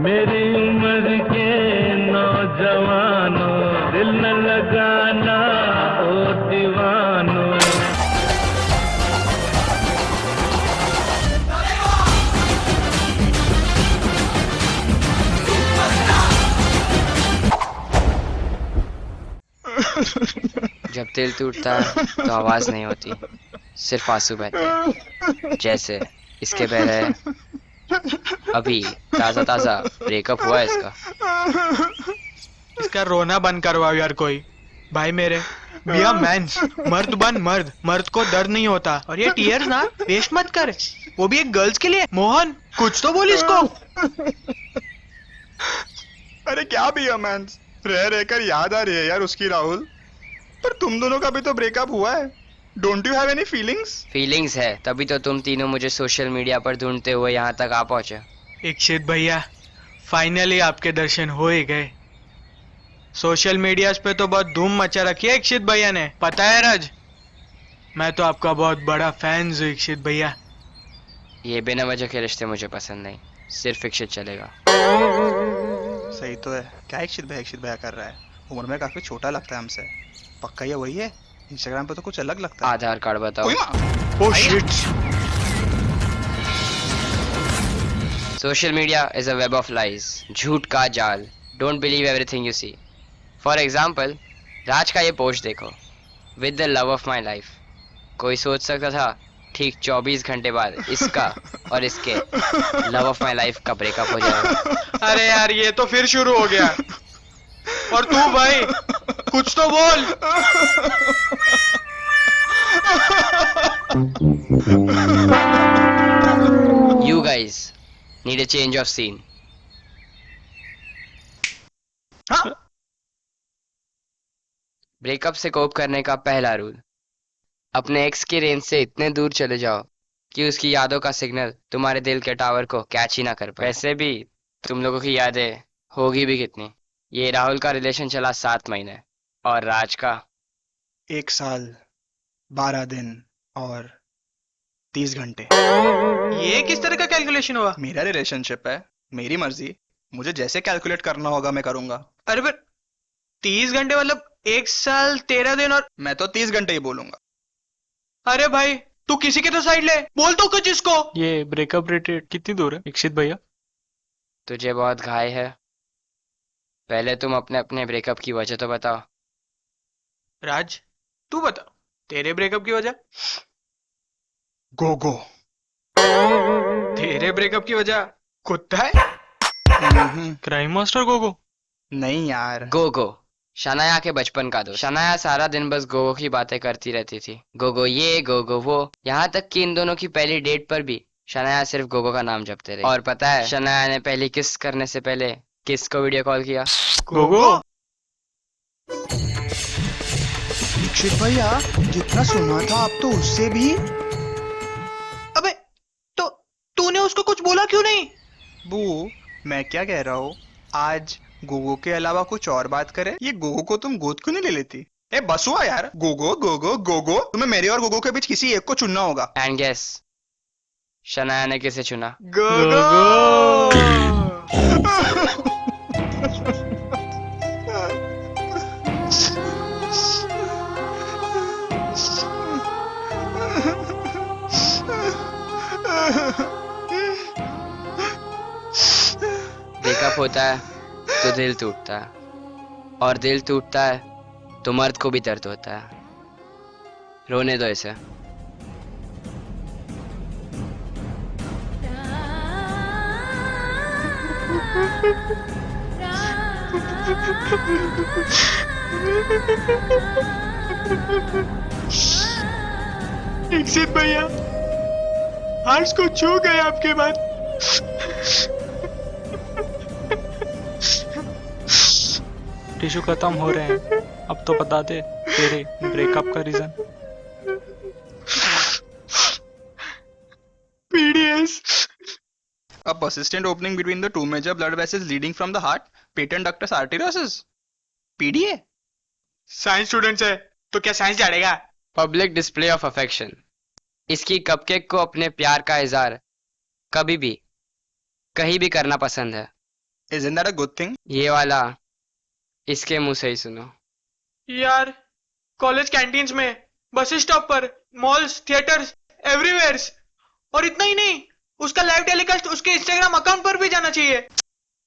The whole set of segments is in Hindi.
मेरी उम्र के नौजवानों, दिल न लगाना ओ दीवानों। जब दिल टूटता है तो आवाज नहीं होती, सिर्फ आंसू बहते हैं। जैसे इसके बह रहे हैं। अभी ताजा ताजा ब्रेकअप हुआ है इसका। इसका रोना बंद करवाओ यार कोई। भाई मेरे, बी अ मैन्स, मर्द बन मर्द। मर्द को दर्द नहीं होता। और ये टीयर्स ना वेस्ट मत कर, वो भी एक गर्ल्स के लिए। मोहन, कुछ तो बोल इसको। अरे क्या भी अमेंस, रह रहकर याद आ रही है यार उसकी राहुल। पर तुम दोनों का भी तो ब्रेकअप हुआ है। Don't you have any feelings? Feelings है तभी तो तुम तीनों मुझे सोशल मीडिया पर ढूंढते हुए यहाँ तक आ पहुंचे। इक्षित भैया, फाइनली आपके दर्शन हो ही गए। सोशल मीडिया पे तो बहुत धूम मचा रखी है इक्षित भैया ने, पता है राज? मैं तो आपका बहुत बड़ा फैन हूँ इक्षित भैया। ये बिना वजह के रिश्ते मुझे पसंद नहीं, सिर्फ इच्छित चलेगा। सही तो है। क्या इक्षित भैया कर रहा है? उम्र में काफी छोटा लगता है हमसे। पक्का ये वही है? इंस्टाग्राम पे तो कुछ अलग लगता है। आधार कार्ड बताओ। ओए माँ! Oh shit. Social media is a web of lies, झूठ का जाल। Don't believe everything you see. For example, Raj का ये पोस्ट देखो, with the love of my life. कोई सोच सकता था ठीक 24 घंटे बाद इसका और इसके लव ऑफ माई लाइफ का ब्रेकअप हो जाएगा। अरे यार, ये तो फिर शुरू हो गया। और तू भाई, कुछ तो बोल। You guys need a change of scene. Breakup से कोप करने का पहला रूल, अपने एक्स की रेंज से इतने दूर चले जाओ कि उसकी यादों का सिग्नल तुम्हारे दिल के टावर को कैच ही ना कर पाए। वैसे भी तुम लोगों की यादें होगी भी कितनी। ये राहुल का रिलेशन चला 7 महीने और राज का 1 साल 12 दिन और 30 घंटे। ये किस तरह का कैलकुलेशन हुआ? मेरा रिलेशनशिप है, मेरी मर्जी। मुझे जैसे कैलकुलेट करना होगा मैं करूंगा। अरे पर 30 घंटे मतलब 1 साल 13 दिन और। मैं तो 30 घंटे ही बोलूंगा। अरे भाई, तू किसी के तो साइड ले, बोल तो कुछ इसको। ये ब्रेकअप रेट कितनी दूर है इक्षित भैया? तुझे बहुत घाय है। पहले तुम अपने अपने ब्रेकअप की वजह तो बताओ। राज, तू बता, तेरे ब्रेकअप की वजह। गोगो। तेरे ब्रेकअप की वजह कुत्ता है? Crime master Gogo? नहीं यार। गोगो शनाया के बचपन का दोस्त। शनाया सारा दिन बस गोगो की बातें करती रहती थी, गोगो ये गोगो वो। यहाँ तक कि इन दोनों की पहली डेट पर भी शनाया सिर्फ गोगो का नाम जपते रहे। और पता है शनाया ने पहली किस करने से पहले किस को वीडियो कॉल किया? गोगो? दीक्षित भैया, जितना सुना था आप तो उससे भी। अबे, तो तूने उसको कुछ बोला क्यों नहीं? बू, मैं क्या कह रहा हूँ, आज गोगो के अलावा कुछ और बात करें। ये गोगो को तुम गोद क्यों नहीं ले लेती? ए बस हुआ यार। गोगो गोगो गोगो, तुम्हें मेरे और गोगो के बीच किसी एक को चुनना होगा। एंड गेस शनाया ने किसे चुना? गोगो। ब्रेकअप होता है तो दिल टूटता है, और दिल टूटता है तो मर्द को भी दर्द होता है। रोने दो इसे। इक्षित भैया, आज को छू गए आपके बाद। टिश्यू खत्म हो रहे हैं, अब तो बता दे तेरे ब्रेकअप का reason. PDS. A persistent opening between the two major blood vessels leading from the heart, patent ductus arteriosus. PDA? Science students है तो क्या साइंस जानेगा? Public display of affection. इसकी कपकेक को अपने प्यार का इजहार कभी भी कहीं भी करना पसंद है। Isn't that a good thing? ये वाला इसके मुंह से ही सुनो। यार कॉलेज कैंटीन्स में, बस स्टॉप पर, मॉल्स, थिएटर्स, एवरीवेयर। और इतना ही नहीं, उसका लाइव टेलीकास्ट उसके इंस्टाग्राम अकाउंट पर भी जाना चाहिए।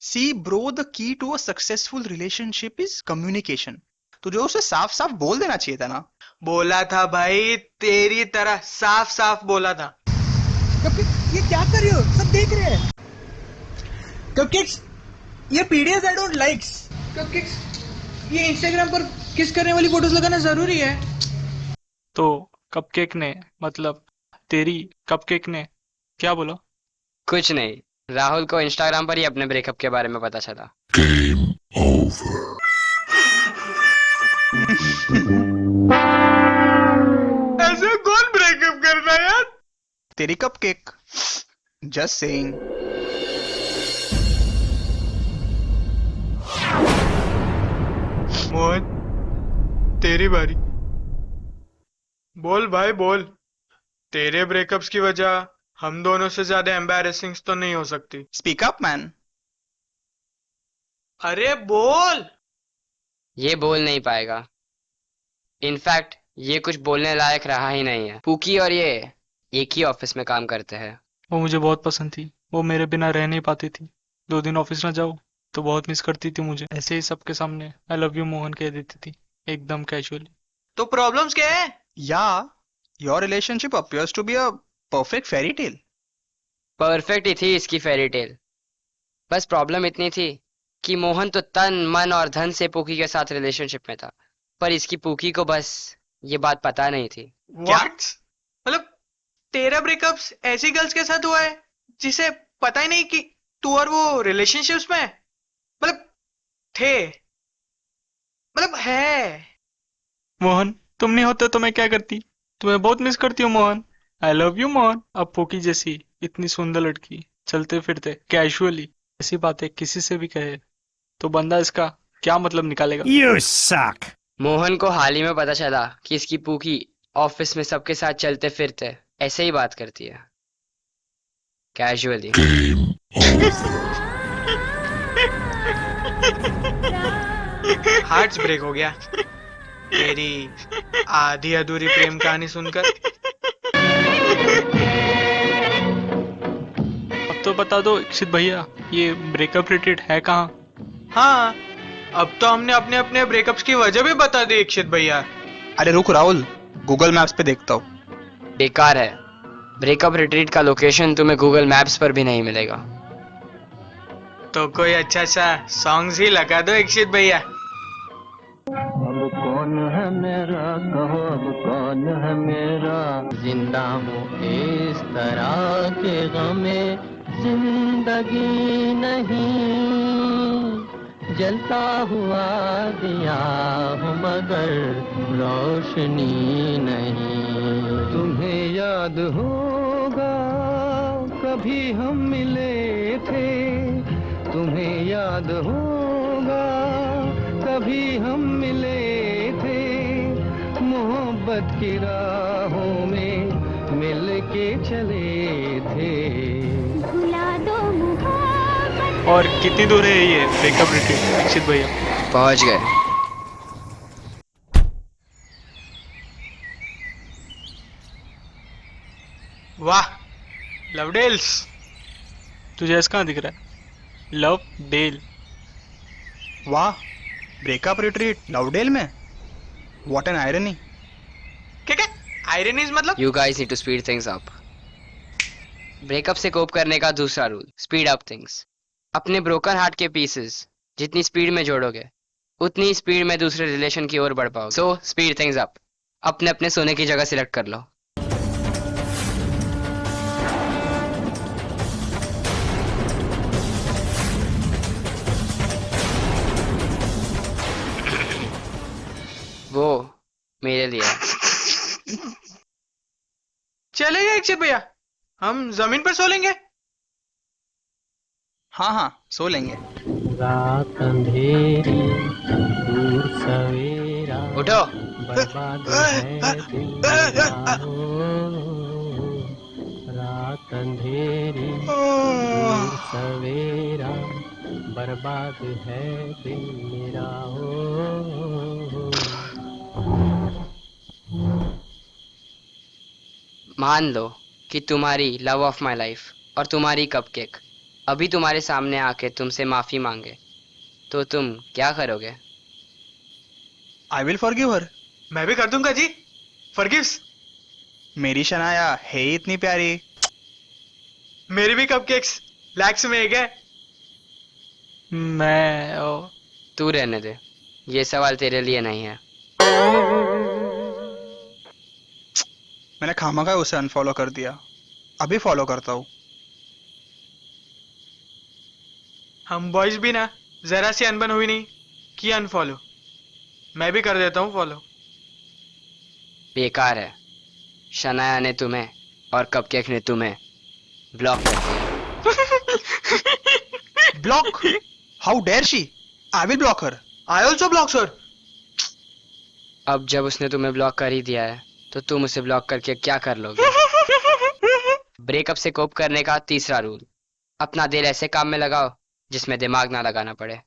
See, bro, the key to a successful relationship is communication. तो जो उसे साफ साफ बोल देना चाहिए था ना। बोला था भाई, तेरी तरह साफ साफ बोला था। ये क्या कर रही हो? सब देख रहे हैं। कपकेक्स, ये PDF I don't likes. Cupcakes, ये इंस्टाग्राम पर किस करने वाली फोटोज लगाना जरूरी है? तो कपकेक ने, मतलब तेरी कपकेक ने क्या बोला? कुछ नहीं, राहुल को इंस्टाग्राम पर ही अपने ब्रेकअप के बारे में पता चला। ऐसे कौन ब्रेकअप करना यार? तेरी कपकेक। Just saying. मोहन, तेरी बारी। बोल भाई बोल। तेरे ब्रेकअप्स की वजह हम दोनों से ज्यादा एम्बैरेसिंग तो नहीं हो सकती। Speak up, man. अरे बोल। ये बोल नहीं पाएगा। इनफैक्ट ये कुछ बोलने लायक रहा ही नहीं है। पूकी और ये एक ही ऑफिस में काम करते हैं। वो मुझे बहुत पसंद थी, वो मेरे बिना रह नहीं पाती थी। 2 दिन ऑफिस ना जाओ तो बहुत मिस करती थी मुझे। ऐसे ही सबके सामने आई लव यू मोहन कह देती थी, एकदम कैजुअली। तो प्रॉब्लम्स क्या है? Yeah, your relationship appears to be a perfect fairy tale. Perfect ही थी इसकी फेरी टेल। बस प्रॉब्लम इतनी थी कि मोहन तो तन मन और धन से पूकी के साथ रिलेशनशिप में था, पर इसकी पूकी को बस ये बात पता नहीं थी। What? मतलब तेरा ब्रेकअप्स ऐसी गर्ल्स के साथ हुआ है जिसे पता ही नहीं कि तू और वो रिलेशनशिप्स में है? मतलब थे, मतलब है। मोहन, तुम नहीं होते तो मैं क्या करती? तुम्हें बहुत मिस करती हूँ Mohan. I love you Mohan. अब पोकी जैसी इतनी सुंदर लड़की चलते फिरते कैजुअली ऐसी बातें किसी से भी कहे तो बंदा इसका क्या मतलब निकालेगा? You suck. मोहन को हाल ही में पता चला कि इसकी पूकी ऑफिस में सबके साथ चलते फिरते ऐसे ही बात करती है, कैजुअली। हार्ट्स ब्रेक हो गया तेरी आधी अधूरी प्रेम कहानी सुनकर। अब तो बता दो इक्षित भैया, ये ब्रेकअप रिलेटेड है कहाँ? हाँ, अब तो हमने अपने अपने ब्रेकअप्स की वजह भी बता दी इक्षित भैया। अरे रुक राहुल, गूगल मैप्स पे देखता हूँ। बेकार है, ब्रेकअप रिट्रीट का लोकेशन तुम्हें गूगल मैप्स पर भी नहीं मिलेगा। तो कोई अच्छा सा सॉन्ग्स ही लगा दो इक्षित भैया। अब कौन है मेरा, कहो अब कौन है मेरा, जिंदा हूँ इस तरह के गमे, जिंदगी नहीं, जलता हुआ दिया हूँ मगर रोशनी नहीं। तुम्हें याद होगा कभी हम मिले थे, तुम्हें याद होगा कभी हम मिले थे, मोहब्बत की राहों में मिल के चले थे। भुला दो मोहब्बत। और कितनी दूर है ये ब्रेकअप रिलेटेड इक्षित भैया? पहुंच गए। वाह, लवडेल्स। तुझे ऐसा कहाँ दिख रहा है? लव डेल। वाह, ब्रेकअप रिट्रीट लवडेल में। What an irony. क्या क्या आयरनीज मतलब? You guys need to speed things up. Breakup से कोप करने का दूसरा रूल, स्पीड अप थिंग्स। अपने ब्रोकन हार्ट के पीसेस जितनी स्पीड में जोड़ोगे उतनी स्पीड में दूसरे रिलेशन की ओर बढ़ पाओगे। So speed things up. अपने अपने सोने की जगह सिलेक्ट कर लो। वो मेरे लिए। चलेगा इक्षित भैया, हम जमीन पर सो लेंगे। हाँ हाँ, सो लेंगे। रात अंधेरी दूर सवेरा, उठो। बर्बाद है दुनिया हो। रात अंधेरी दूर सवेरा, बर्बाद है दिल मेरा हो। मान लो कि तुम्हारी लव ऑफ माई लाइफ और तुम्हारी कपकेक अभी तुम्हारे सामने आके तुमसे माफी मांगे तो तुम क्या करोगे? आई विल फॉरगिव हर। मैं भी कर दूंगा जी, फॉरगिव्स। मेरी शनाया है ही इतनी प्यारी। मेरी भी कपकेक्स लैक्स में एक है। मैं तू रहने दे, ये सवाल तेरे लिए नहीं है। मैंने खामखा उसे अनफॉलो कर दिया, अभी फॉलो करता हूँ। हम बॉयज भी ना जरा सी अनबन हुई नहीं कि अनफॉलो। मैं भी कर देता हूँ फॉलो। बेकार है, शनाया ने तुम्हें और कपकेक ने तुम्हें ब्लॉक कर दिया। Block? How dare she? I will block her. I also block sir. अब जब उसने तुम्हें ब्लॉक कर ही दिया है तो तुम उसे ब्लॉक करके क्या कर लोगे? ब्रेकअप से कोप करने का तीसरा रूल, अपना दिल ऐसे काम में लगाओ जिसमें दिमाग ना लगाना पड़े।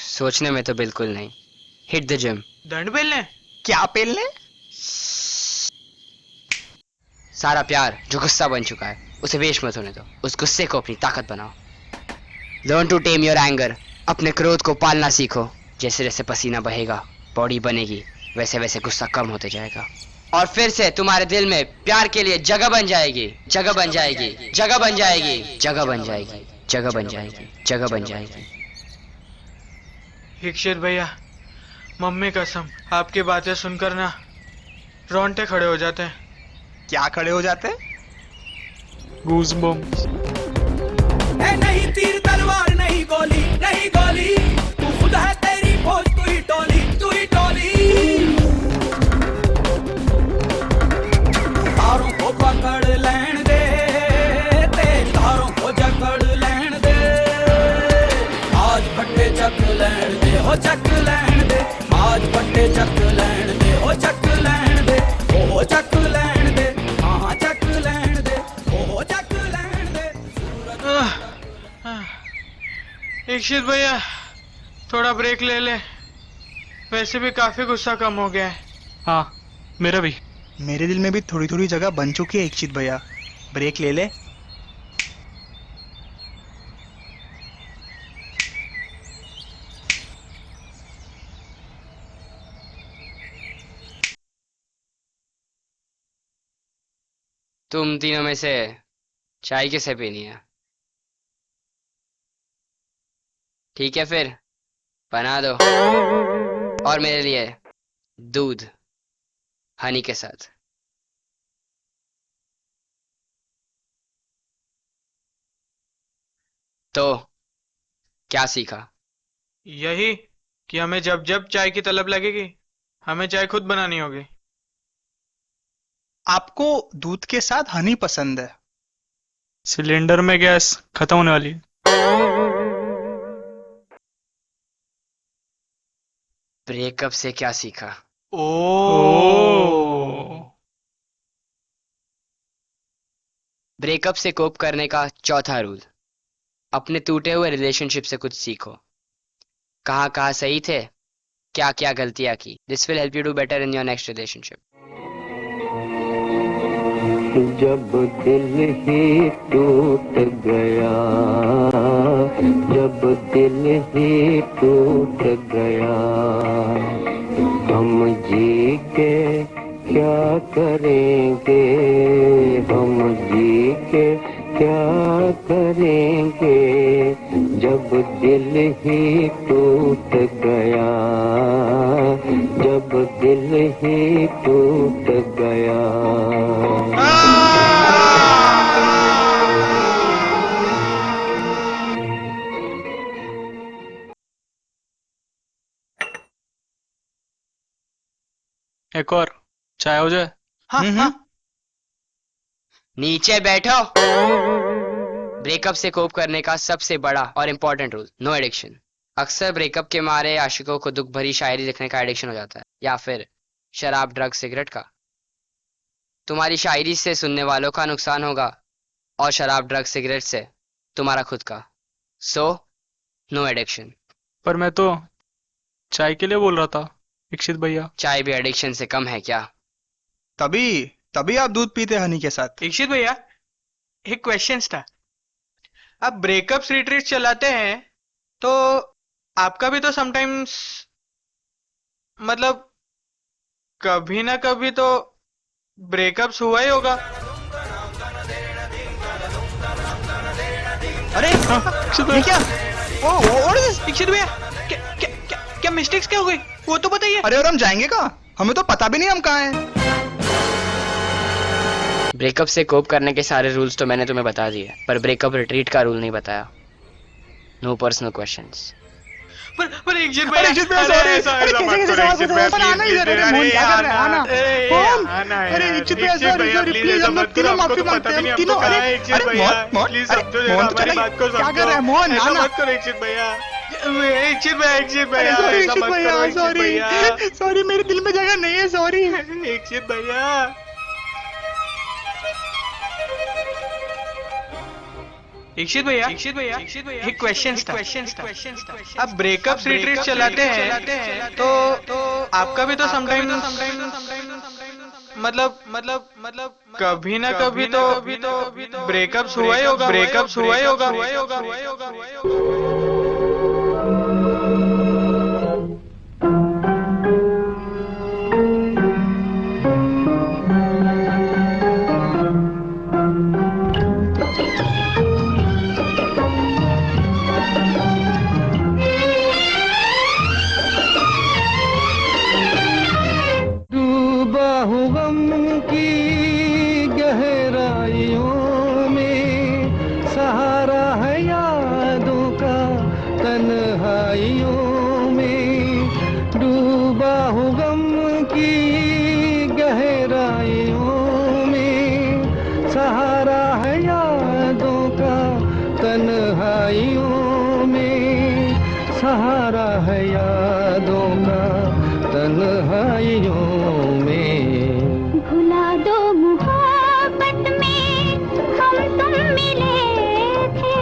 सोचने में तो बिल्कुल नहीं। Hit the gym. दंड बेलने? क्या पेलने? सारा प्यार जो गुस्सा बन चुका है उसे वेस्ट मत होने दो, उस गुस्से को अपनी ताकत बनाओ। Learn to tame your anger. अपने क्रोध को पालना सीखो। जैसे जैसे पसीना बहेगा बॉडी बनेगी, वैसे वैसे गुस्सा कम होते जाएगा और फिर से तुम्हारे दिल में प्यार के लिए जगह बन जाएगी, जगह बन जाएगी, जगह बन जाएगी, जगह बन जाएगी, जगह बन जाएगी, जगह बन जाएगी। दीक्षित भैया, मम्मी कसम आपकी बातें सुनकर ना रोंगटे खड़े हो जाते हैं। क्या खड़े हो जाते? Goose bumps. नहीं तीर तलवार नहीं गोली, नहीं गोली, तू खुद है तेरी फौज, तू ही टोली, तू ही टोली। तारों को पकड़ लेन दे, तेरी तारों को जकड़ लेन दे। आज फट्टे चक लेन दे, हो चक लेन दे। आज फट्टे चक लेन दे, हो चक लेन दे, हो चक लेन दे। हाँ चक लेन दे, हो चक लेन दे। दीक्षित भैया, थोड़ा ब्रेक ले ले, वैसे भी काफी गुस्सा कम हो गया है। हाँ, मेरा भी। मेरे दिल में भी थोड़ी थोड़ी जगह बन चुकी है इक्षित भैया, ब्रेक ले ले। तुम तीनों में से चाय किसे पीनी है? ठीक है फिर बना दो, और मेरे लिए दूध हनी के साथ। तो क्या सीखा? यही कि हमें जब जब चाय की तलब लगेगी हमें चाय खुद बनानी होगी। आपको दूध के साथ हनी पसंद है? सिलेंडर में गैस खत्म होने वाली है। ब्रेकअप से क्या सीखा? ब्रेकअप से कोप करने का चौथा रूल, अपने टूटे हुए रिलेशनशिप से कुछ सीखो। कहाँ कहाँ सही थे, क्या क्या गलतियां की। This will help you do better in your next relationship. जब दिल ही टूट गया, जब दिल ही टूट गया, हम जी के क्या करेंगे, हम जी के क्या करेंगे, जब दिल ही टूट गया, जब दिल ही टूट गया। एक और चाय हो जाए? हाँ हाँ। नीचे बैठो। ब्रेकअप से कोप करने का सबसे बड़ा और इम्पोर्टेंट रूल, नो एडिक्शन। अक्सर ब्रेकअप के मारे आशिकों को दुख भरी शायरी लिखने का एडिक्शन हो जाता है, या फिर शराब, ड्रग, सिगरेट का। तुम्हारी शायरी से सुनने वालों का नुकसान होगा और शराब ड्रग सिगरेट से तुम्हारा खुद का। So no addiction. पर मैं तो चाय के लिए बोल रहा था दीक्षित भैया। चाय भी एडिक्शन से कम है क्या? तभी तभी आप दूध पीते हनी के साथ। दीक्षित भैया, एक क्वेश्चन था। आप ब्रेकअप्स रिट्रीट चलाते हैं तो आपका भी तो समटाइम्स मतलब कभी ना कभी तो ब्रेकअप्स हुआ ही होगा। अरे ये क्या? दीक्षित भैया, क्या मिस्टेक्स क्या हो गई वो तो बताइए। अरे और हम जाएंगे कहाँ? हमें तो पता भी नहीं हम कहाँ हैं। ब्रेकअप से कोप करने के सारे रूल्स तो मैंने तुम्हें बता दिए, पर ब्रेकअप रिट्रीट का रूल नहीं बताया। No personal questions. पर दीक्षित अरे दीक्षित भैया, sorry, अरे कैसे सवाल पूछ रहे हो? पर आना इधर, अरे मोहन क्या कर रहा है? आना मोहन, अरे दीक्षित भैया sorry, प्लीज हम लोग तीनों माफी मांगते हैं, हम तीनों। अरे मोहन क्या कर रहा है मोहन? आना दीक्षित भैया, सॉरी मेरे दिल में जगह नहीं है, सॉरी। दीक्षित भैया, दीक्षित भैया, एक क्वेश्चन था। आप ब्रेकअप्स रिट्रीट चलाते हैं तो आपका भी तो समटाइम्स मतलब कभी ना कभी तो ब्रेकअप्स हुआ ही होगा। डूबा हूँ गम की गहराइयों में, सहारा है यादों का तन्हाइयों में। डूबा हूँ गम की गहराइयों में, सहारा है यादों का तन्हाइयों में। सहारा है यादों का तन्हाइयों में। भुला दो मोहब्बत में हम तुम मिले थे।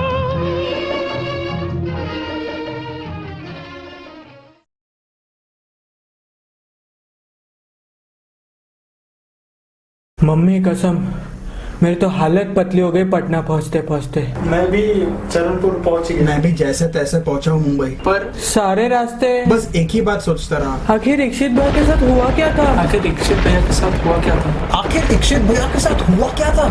मम्मी कसम, मेरी तो हालत पतली हो गई पटना पहुंचते पहुंचते। मैं भी चरणपुर पहुंच गया। मैं भी जैसे तैसे पहुंचा हूँ मुंबई, पर सारे रास्ते बस एक ही बात सोचता रहा। आखिर दीक्षित भैया के साथ हुआ क्या था? आखिर दीक्षित भैया के साथ हुआ क्या था?